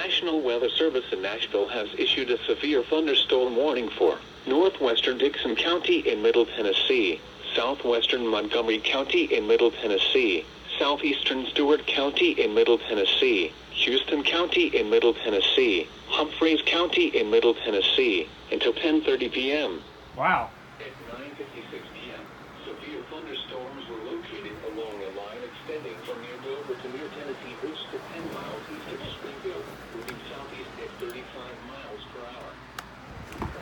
National Weather Service in Nashville has issued a severe thunderstorm warning for northwestern Dixon County in Middle Tennessee, southwestern Montgomery County in Middle Tennessee, southeastern Stewart County in Middle Tennessee, Houston County in Middle Tennessee, Humphreys County in Middle Tennessee, until 10:30 p.m. Wow. At 9:56 p.m., severe thunderstorms were located along a line extending from near Dover to near Tennessee Ridge to 10 miles east of Springfield, moving southeast at 35 miles per hour.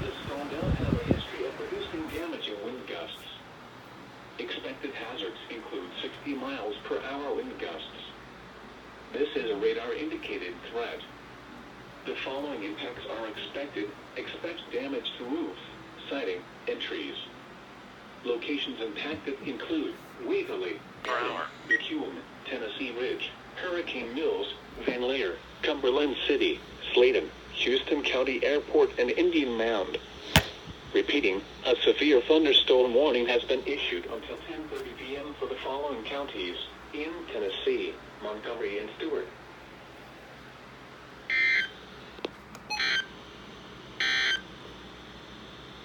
The storm does have a history of producing damaging wind gusts. Expected hazards include 60 miles per hour wind gusts. This is a radar-indicated threat. The following impacts are expected. Expect damage to roofs, siding, and trees. Locations impacted include Waverly, McEwen, Tennessee Ridge, Hurricane Mills, Van Leer, Cumberland City, Sladen, Houston County Airport, and Indian Mound. Repeating, a severe thunderstorm warning has been issued until 10:30 p.m. for the following counties in Tennessee, Montgomery, and Stewart.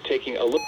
Taking a look.